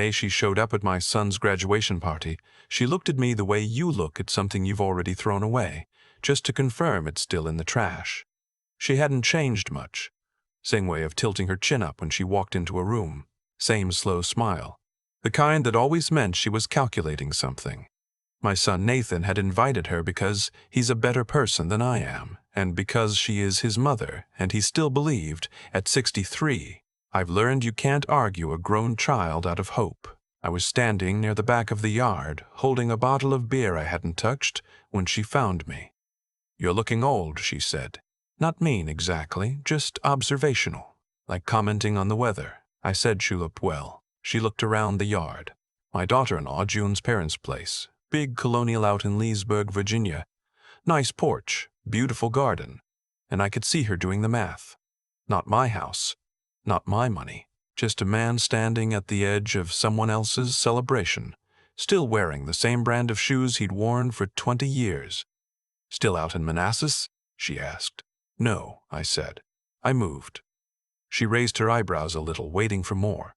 day she showed up at my son's graduation party, she looked at me the way you look at something you've already thrown away, just to confirm it's still in the trash. She hadn't changed much. Same way of tilting her chin up when she walked into a room. Same slow smile. The kind that always meant she was calculating something. My son Nathan had invited her because he's a better person than I am, and because she is his mother, and he still believed, at 63, I've learned you can't argue a grown child out of hope. I was standing near the back of the yard, holding a bottle of beer I hadn't touched, when she found me. "You're looking old," she said. Not mean exactly, just observational, like commenting on the weather. I said she looked well. She looked around the yard. My daughter-in-law, June's parents' place. Big colonial out in Leesburg, Virginia. Nice porch, beautiful garden. And I could see her doing the math. Not my house. Not my money. Just a man standing at the edge of someone else's celebration, still wearing the same brand of shoes he'd worn for 20 years. "Still out in Manassas?" she asked. "No," I said. I moved. She raised her eyebrows a little, waiting for more.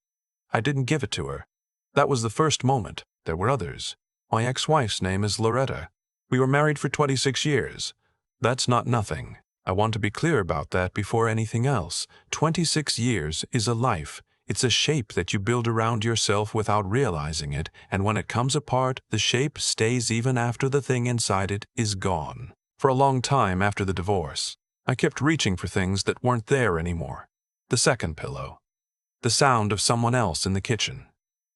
I didn't give it to her. That was the first moment. There were others. My ex-wife's name is Loretta. We were married for 26 years. That's not nothing. I want to be clear about that before anything else. 26 years is a life. It's a shape that you build around yourself without realizing it, and when it comes apart, the shape stays even after the thing inside it is gone. For a long time after the divorce, I kept reaching for things that weren't there anymore. The second pillow. The sound of someone else in the kitchen.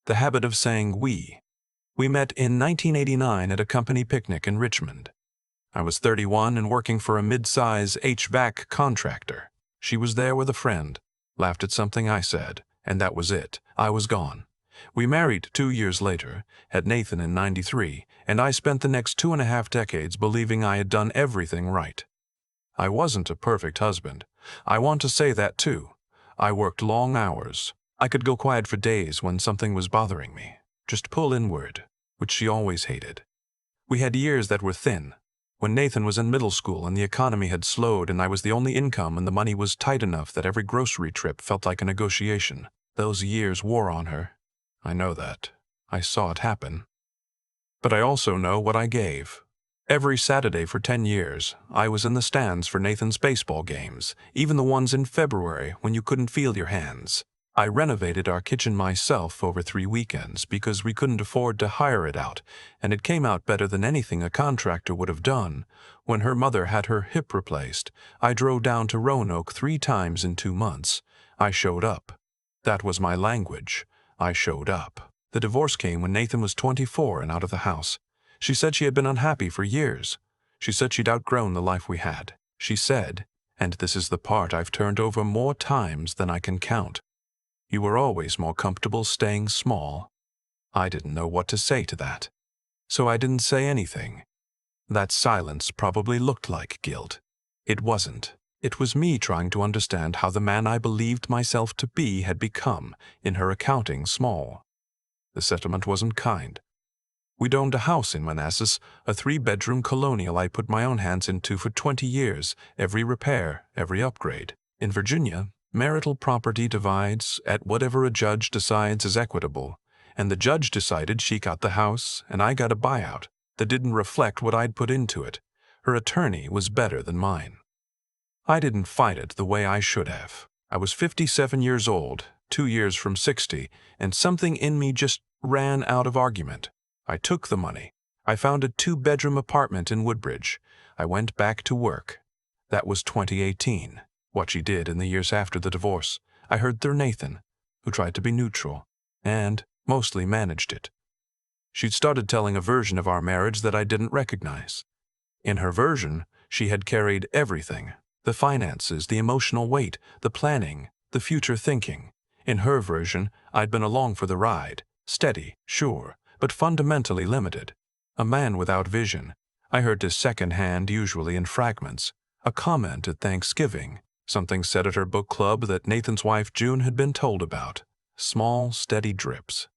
The habit of saying we. We met in 1989 at a company picnic in Richmond. I was 31 and working for a mid-size HVAC contractor. She was there with a friend, laughed at something I said, and that was it. I was gone. We married 2 years later, had Nathan in 93, and I spent the next 2.5 decades believing I had done everything right. I wasn't a perfect husband. I want to say that too. I worked long hours. I could go quiet for days when something was bothering me. Just pull inward, which she always hated. We had years that were thin. When Nathan was in middle school and the economy had slowed and I was the only income and the money was tight enough that every grocery trip felt like a negotiation. Those years wore on her. I know that. I saw it happen. But I also know what I gave. Every Saturday for 10 years, I was in the stands for Nathan's baseball games, even the ones in February when you couldn't feel your hands. I renovated our kitchen myself over 3 weekends because we couldn't afford to hire it out, and it came out better than anything a contractor would have done. When her mother had her hip replaced, I drove down to Roanoke 3 times in 2 months. I showed up. That was my language. I showed up. The divorce came when Nathan was 24 and out of the house. She said she had been unhappy for years. She said she'd outgrown the life we had. She said, and this is the part I've turned over more times than I can count, "You were always more comfortable staying small." I didn't know what to say to that. So I didn't say anything. That silence probably looked like guilt. It wasn't. It was me trying to understand how the man I believed myself to be had become, in her accounting, small. The settlement wasn't kind. We'd owned a house in Manassas, a 3-bedroom colonial I put my own hands into for 20 years, every repair, every upgrade. In Virginia, marital property divides at whatever a judge decides is equitable, and the judge decided she got the house and I got a buyout that didn't reflect what I'd put into it. Her attorney was better than mine. I didn't fight it the way I should have. I was 57 years old, 2 years from 60, and something in me just ran out of argument. I took the money. I found a 2-bedroom apartment in Woodbridge. I went back to work. That was 2018. What she did in the years after the divorce, I heard through Nathan, who tried to be neutral, and mostly managed it. She'd started telling a version of our marriage that I didn't recognize. In her version, she had carried everything, the finances, the emotional weight, the planning, the future thinking. In her version, I'd been along for the ride, steady, sure, but fundamentally limited. A man without vision. I heard this secondhand, usually in fragments. A comment at Thanksgiving. Something said at her book club that Nathan's wife June had been told about. Small, steady drips.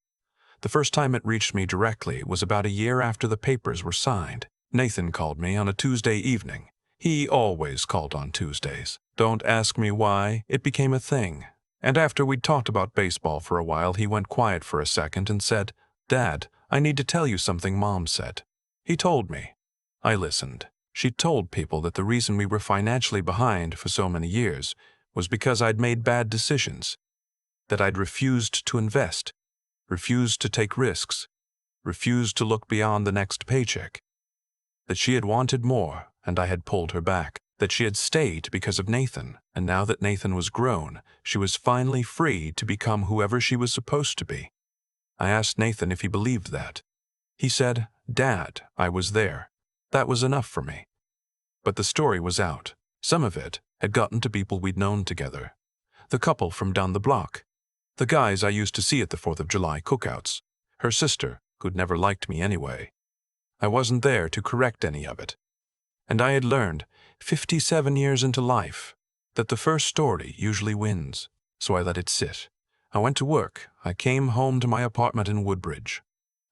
The first time it reached me directly was about a year after the papers were signed. Nathan called me on a Tuesday evening. He always called on Tuesdays. Don't ask me why. It became a thing. And after we'd talked about baseball for a while, he went quiet for a second and said, "Dad, I need to tell you something Mom said." He told me. I listened. She told people that the reason we were financially behind for so many years was because I'd made bad decisions, that I'd refused to invest, refused to take risks, refused to look beyond the next paycheck, that she had wanted more and I had pulled her back, that she had stayed because of Nathan, and now that Nathan was grown, she was finally free to become whoever she was supposed to be. I asked Nathan if he believed that. He said, "Dad, I was there. That was enough for me." But the story was out. Some of it had gotten to people we'd known together. The couple from down the block. The guys I used to see at the 4th of July cookouts. Her sister, who'd never liked me anyway. I wasn't there to correct any of it. And I had learned, 57 years into life, that the first story usually wins. So I let it sit. I went to work. I came home to my apartment in Woodbridge.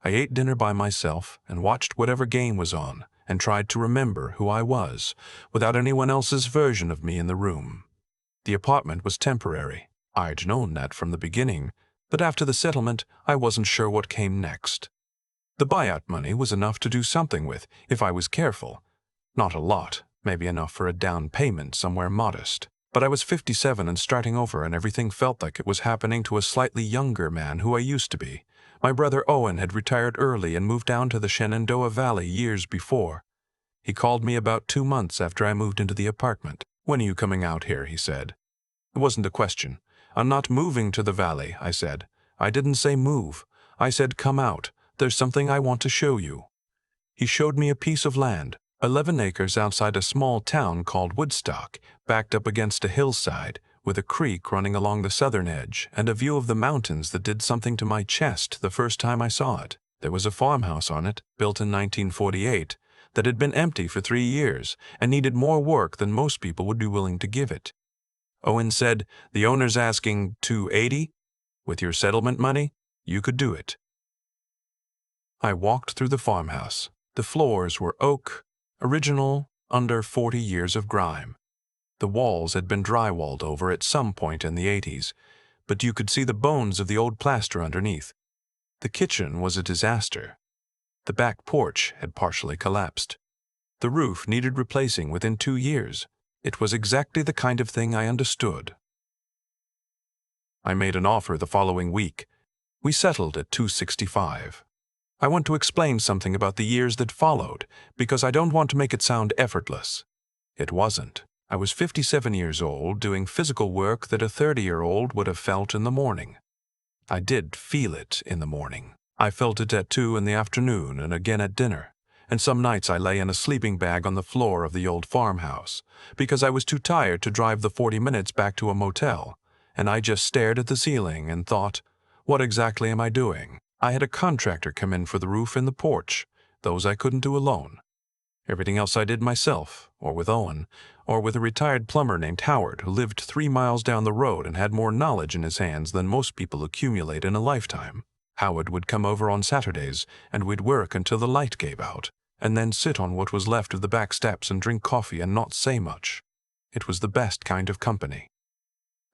I ate dinner by myself and watched whatever game was on and tried to remember who I was without anyone else's version of me in the room. The apartment was temporary. I'd known that from the beginning, but after the settlement, I wasn't sure what came next. The buyout money was enough to do something with, if I was careful. Not a lot, maybe enough for a down payment somewhere modest. But I was 57 and starting over, and everything felt like it was happening to a slightly younger man who I used to be. My brother Owen had retired early and moved down to the Shenandoah Valley years before. He called me about 2 months after I moved into the apartment. "When are you coming out here?" he said. It wasn't a question. "I'm not moving to the valley," I said. "I didn't say move. I said come out. There's something I want to show you." He showed me a piece of land, 11 acres outside a small town called Woodstock, backed up against a hillside, with a creek running along the southern edge, and a view of the mountains that did something to my chest the first time I saw it. There was a farmhouse on it, built in 1948, that had been empty for 3 years, and needed more work than most people would be willing to give it. Owen said, "The owner's asking $280. With your settlement money, you could do it." I walked through the farmhouse. The floors were oak, original, under 40 years of grime. The walls had been drywalled over at some point in the 80s, but you could see the bones of the old plaster underneath. The kitchen was a disaster. The back porch had partially collapsed. The roof needed replacing within 2 years. It was exactly the kind of thing I understood. I made an offer the following week. We settled at $265. I want to explain something about the years that followed, because I don't want to make it sound effortless. It wasn't. I was 57 years old, doing physical work that a 30-year-old would have felt in the morning. I did feel it in the morning. I felt it at 2 in the afternoon and again at dinner. And some nights I lay in a sleeping bag on the floor of the old farmhouse, because I was too tired to drive the 40 minutes back to a motel, and I just stared at the ceiling and thought, what exactly am I doing? I had a contractor come in for the roof and the porch. Those I couldn't do alone. Everything else I did myself, or with Owen, or with a retired plumber named Howard who lived 3 miles down the road and had more knowledge in his hands than most people accumulate in a lifetime. Howard would come over on Saturdays, and we'd work until the light gave out, and then sit on what was left of the back steps and drink coffee and not say much. It was the best kind of company.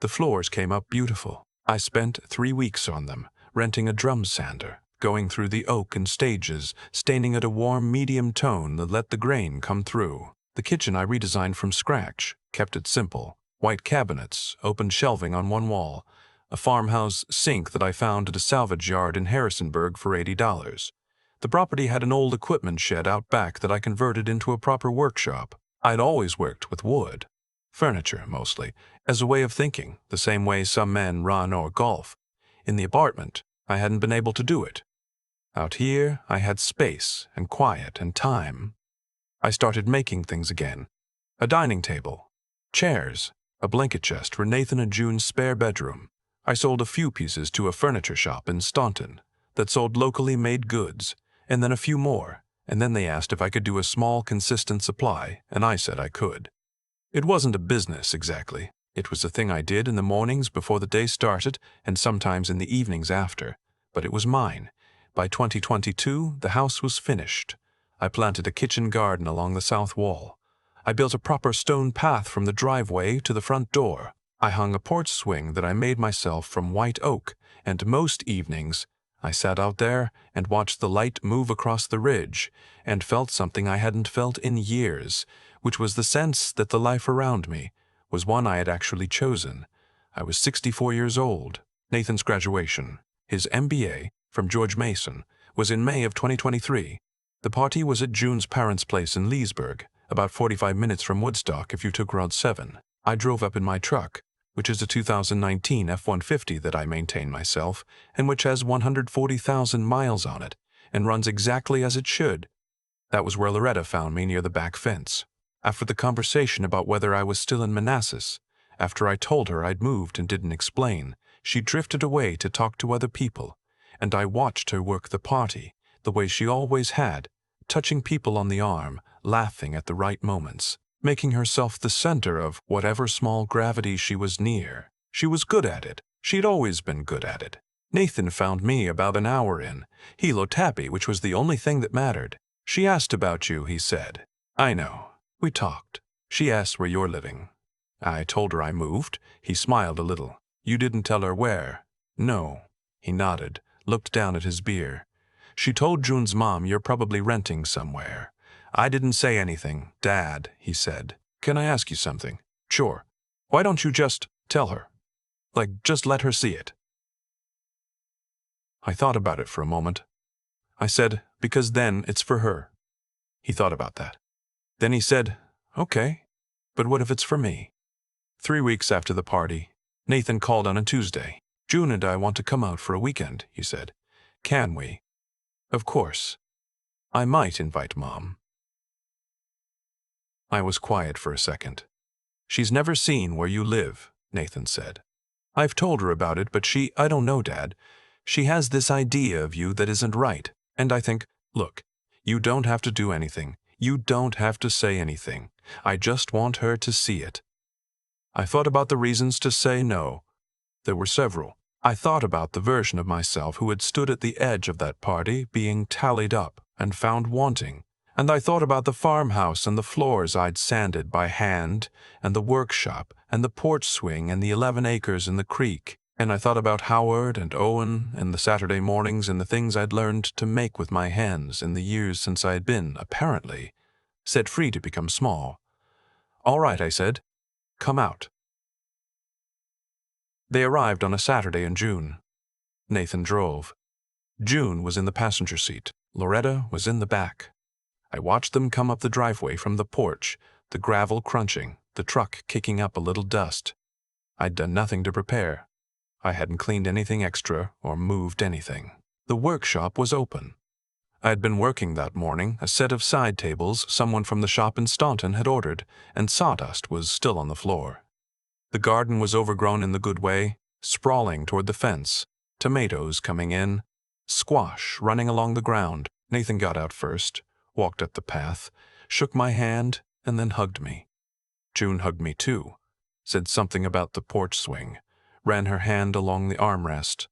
The floors came up beautiful. I spent 3 weeks on them, renting a drum sander, going through the oak in stages, staining it a warm medium tone that let the grain come through. The kitchen I redesigned from scratch, kept it simple. White cabinets, open shelving on one wall, a farmhouse sink that I found at a salvage yard in Harrisonburg for $80. The property had an old equipment shed out back that I converted into a proper workshop. I'd always worked with wood, furniture mostly, as a way of thinking, the same way some men run or golf. In the apartment, I hadn't been able to do it. Out here, I had space and quiet and time. I started making things again. A dining table, chairs, a blanket chest for Nathan and June's spare bedroom. I sold a few pieces to a furniture shop in Staunton that sold locally made goods, and then a few more, and then they asked if I could do a small, consistent supply, and I said I could. It wasn't a business exactly. It was a thing I did in the mornings before the day started and sometimes in the evenings after, but it was mine. By 2022, the house was finished. I planted a kitchen garden along the south wall. I built a proper stone path from the driveway to the front door. I hung a porch swing that I made myself from white oak, and most evenings I sat out there and watched the light move across the ridge and felt something I hadn't felt in years, which was the sense that the life around me was one I had actually chosen. I was 64 years old. Nathan's graduation, his MBA from George Mason, was in May of 2023. The party was at June's parents' place in Leesburg, about 45 minutes from Woodstock if you took Route 7. I drove up in my truck, which is a 2019 F-150 that I maintain myself, and which has 140,000 miles on it, and runs exactly as it should. That was where Loretta found me near the back fence. After the conversation about whether I was still in Manassas, after I told her I'd moved and didn't explain, she drifted away to talk to other people, and I watched her work the party, the way she always had, touching people on the arm, laughing at the right moments, making herself the center of whatever small gravity she was near. She was good at it. She'd always been good at it. Nathan found me about an hour in. He looked happy, which was the only thing that mattered. She asked about you, he said. I know. We talked. She asked where you're living. I told her I moved. He smiled a little. You didn't tell her where? No. He nodded, looked down at his beer. She told June's mom you're probably renting somewhere. I didn't say anything. Dad, he said. Can I ask you something? Sure. Why don't you just tell her? Like, just let her see it. I thought about it for a moment. I said, because then it's for her. He thought about that. Then he said, okay, but what if it's for me? 3 weeks after the party, Nathan called on a Tuesday. June and I want to come out for a weekend, he said. Can we? Of course. I might invite Mom. I was quiet for a second. She's never seen where you live, Nathan said. I've told her about it, but I don't know, Dad. She has this idea of you that isn't right. And I think, look, you don't have to do anything. You don't have to say anything. I just want her to see it. I thought about the reasons to say no. There were several. I thought about the version of myself who had stood at the edge of that party being tallied up and found wanting. And I thought about the farmhouse and the floors I'd sanded by hand, and the workshop, and the porch swing, and the 11 acres in the creek. And I thought about Howard and Owen and the Saturday mornings and the things I'd learned to make with my hands in the years since I had been, apparently, set free to become small. All right, I said. Come out. They arrived on a Saturday in June. Nathan drove. June was in the passenger seat. Loretta was in the back. I watched them come up the driveway from the porch, the gravel crunching, the truck kicking up a little dust. I'd done nothing to prepare. I hadn't cleaned anything extra or moved anything. The workshop was open. I had been working that morning, a set of side tables someone from the shop in Staunton had ordered, and sawdust was still on the floor. The garden was overgrown in the good way, sprawling toward the fence, tomatoes coming in, squash running along the ground. Nathan got out first, walked up the path, shook my hand, and then hugged me. June hugged me too, said something about the porch swing, ran her hand along the armrest.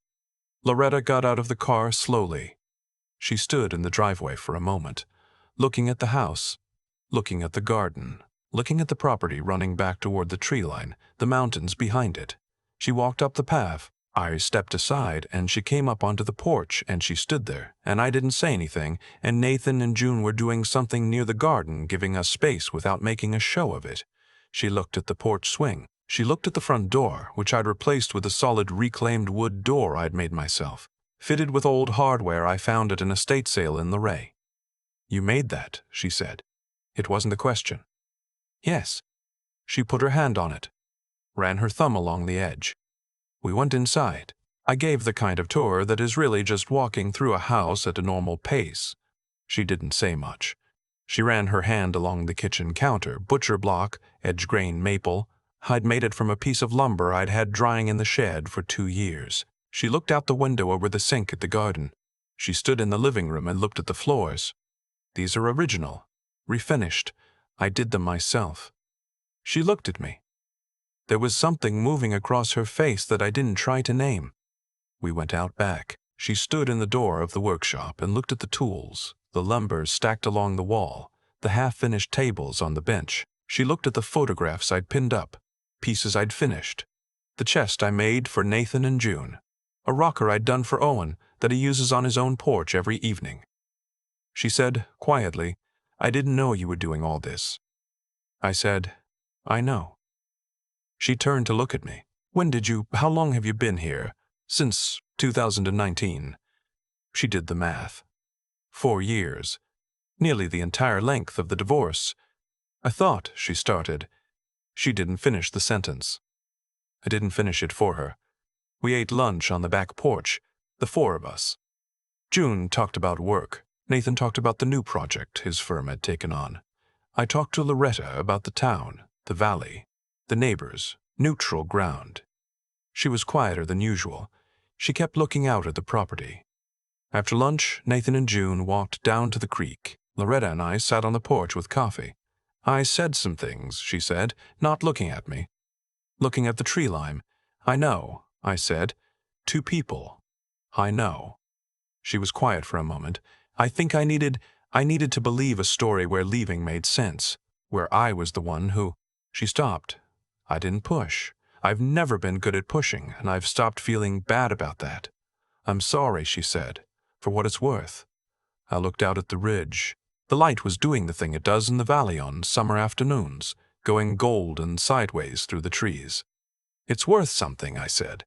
Loretta got out of the car slowly. She stood in the driveway for a moment, looking at the house, looking at the garden, looking at the property running back toward the tree line, the mountains behind it. She walked up the path. I stepped aside, and she came up onto the porch, and she stood there, and I didn't say anything, and Nathan and June were doing something near the garden, giving us space without making a show of it. She looked at the porch swing. She looked at the front door, which I'd replaced with a solid reclaimed wood door I'd made myself, fitted with old hardware I found at an estate sale in Luray. You made that, she said. It wasn't a question. Yes. She put her hand on it, ran her thumb along the edge. We went inside. I gave the kind of tour that is really just walking through a house at a normal pace. She didn't say much. She ran her hand along the kitchen counter, butcher block, edge grain maple. I'd made it from a piece of lumber I'd had drying in the shed for 2 years. She looked out the window over the sink at the garden. She stood in the living room and looked at the floors. These are original, refinished. I did them myself. She looked at me. There was something moving across her face that I didn't try to name. We went out back. She stood in the door of the workshop and looked at the tools, the lumber stacked along the wall, the half-finished tables on the bench. She looked at the photographs I'd pinned up, pieces I'd finished, The chest I made for Nathan and June. A rocker I'd done for Owen that he uses on his own porch every evening. She said, quietly, I didn't know you were doing all this. I said, I know. She turned to look at me. How long have you been here? Since 2019. She did the math. 4 years. Nearly the entire length of the divorce. I thought, she started. She didn't finish the sentence. I didn't finish it for her. We ate lunch on the back porch, the 4 of us. June talked about work. Nathan talked about the new project his firm had taken on. I talked to Loretta about the town, the valley, the neighbors, neutral ground. She was quieter than usual. She kept looking out at the property. After lunch, Nathan and June walked down to the creek. Loretta and I sat on the porch with coffee. I said some things, she said, not looking at me. Looking at the tree line. I know, I said. 2 people. I know. She was quiet for a moment. I think I needed to believe a story where leaving made sense, where I was the one who... She stopped. I didn't push. I've never been good at pushing, and I've stopped feeling bad about that. I'm sorry, she said, for what it's worth. I looked out at the ridge. The light was doing the thing it does in the valley on summer afternoons, going gold and sideways through the trees. It's worth something, I said.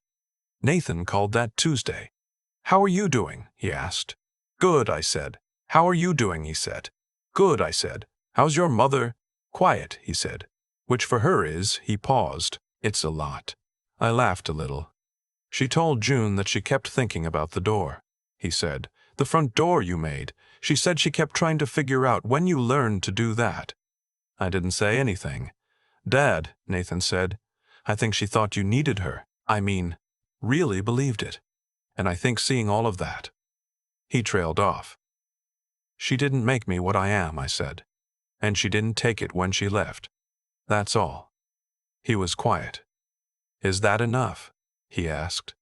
Nathan called that Tuesday. How are you doing? He asked. Good, I said. How are you doing? He said. Good, I said. How's your mother? Quiet, he said. Which for her is, he paused. It's a lot. I laughed a little. She told June that she kept thinking about the door, he said. The front door you made. She said she kept trying to figure out when you learned to do that. I didn't say anything. Dad, Nathan said, I think she thought you needed her. Really believed it. And I think seeing all of that. He trailed off. She didn't make me what I am, I said. And she didn't take it when she left. That's all. He was quiet. Is that enough? He asked.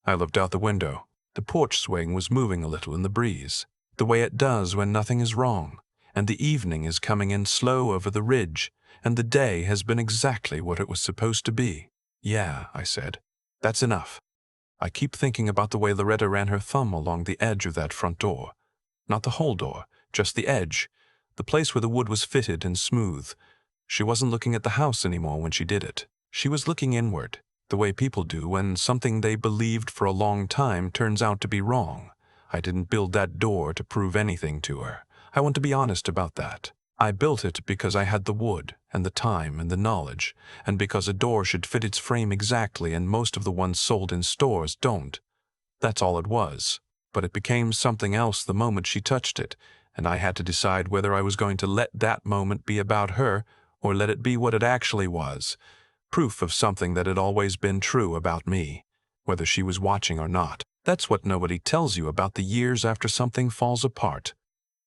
I looked out the window. The porch swing was moving a little in the breeze, the way it does when nothing is wrong, and the evening is coming in slow over the ridge, and the day has been exactly what it was supposed to be. Yeah, I said. That's enough. I keep thinking about the way Loretta ran her thumb along the edge of that front door. Not the whole door, just the edge, the place where the wood was fitted and smooth. She wasn't looking at the house anymore when she did it. She was looking inward, the way people do when something they believed for a long time turns out to be wrong. I didn't build that door to prove anything to her. I want to be honest about that. I built it because I had the wood and the time and the knowledge, and because a door should fit its frame exactly and most of the ones sold in stores don't. That's all it was. But it became something else the moment she touched it, and I had to decide whether I was going to let that moment be about her or let it be what it actually was, proof of something that had always been true about me, whether she was watching or not. That's what nobody tells you about the years after something falls apart.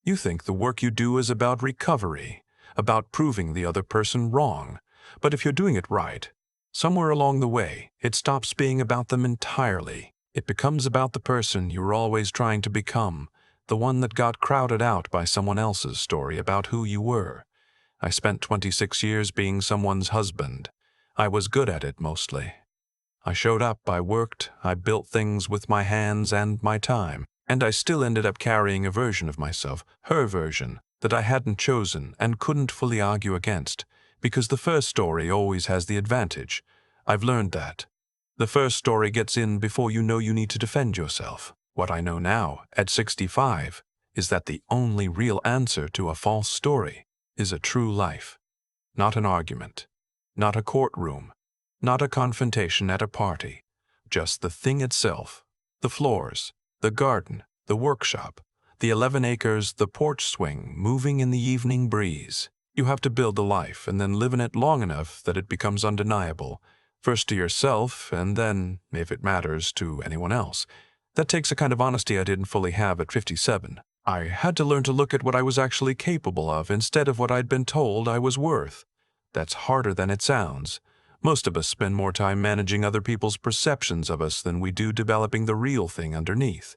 You think the work you do is about recovery, about proving the other person wrong, but if you're doing it right, somewhere along the way, it stops being about them entirely. It becomes about the person you were always trying to become, the one that got crowded out by someone else's story about who you were. I spent 26 years being someone's husband. I was good at it mostly. I showed up, I worked, I built things with my hands and my time, and I still ended up carrying a version of myself, her version, that I hadn't chosen and couldn't fully argue against, because the first story always has the advantage. I've learned that. The first story gets in before you know you need to defend yourself. What I know now, at 65, is that the only real answer to a false story is a true life. Not an argument. Not a courtroom. Not a confrontation at a party. Just the thing itself. The floors, the garden, the workshop, the 11 acres, the porch swing moving in the evening breeze. You have to build a life and then live in it long enough that it becomes undeniable, first to yourself and then, if it matters, to anyone else. That takes a kind of honesty I didn't fully have at 57. I had to learn to look at what I was actually capable of instead of what I'd been told I was worth. That's harder than it sounds. Most of us spend more time managing other people's perceptions of us than we do developing the real thing underneath.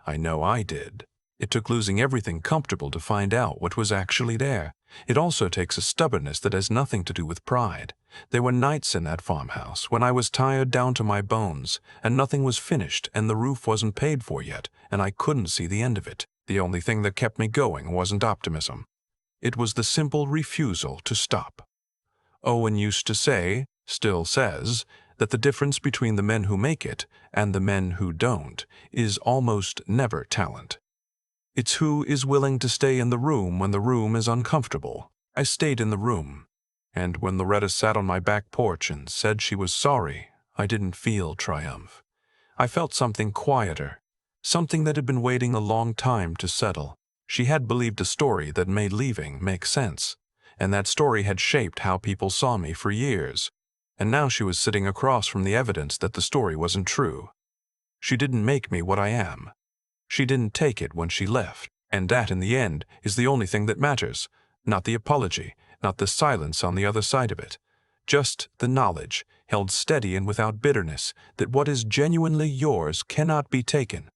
I know I did. It took losing everything comfortable to find out what was actually there. It also takes a stubbornness that has nothing to do with pride. There were nights in that farmhouse when I was tired down to my bones, and nothing was finished, and the roof wasn't paid for yet, and I couldn't see the end of it. The only thing that kept me going wasn't optimism. It was the simple refusal to stop. Owen used to say, still says, that the difference between the men who make it and the men who don't is almost never talent. It's who is willing to stay in the room when the room is uncomfortable. I stayed in the room, and when Loretta sat on my back porch and said she was sorry, I didn't feel triumph. I felt something quieter, something that had been waiting a long time to settle. She had believed a story that made leaving make sense, and that story had shaped how people saw me for years. And now she was sitting across from the evidence that the story wasn't true. She didn't make me what I am. She didn't take it when she left, and that, in the end, is the only thing that matters. Not the apology, not the silence on the other side of it. Just the knowledge, held steady and without bitterness, that what is genuinely yours cannot be taken.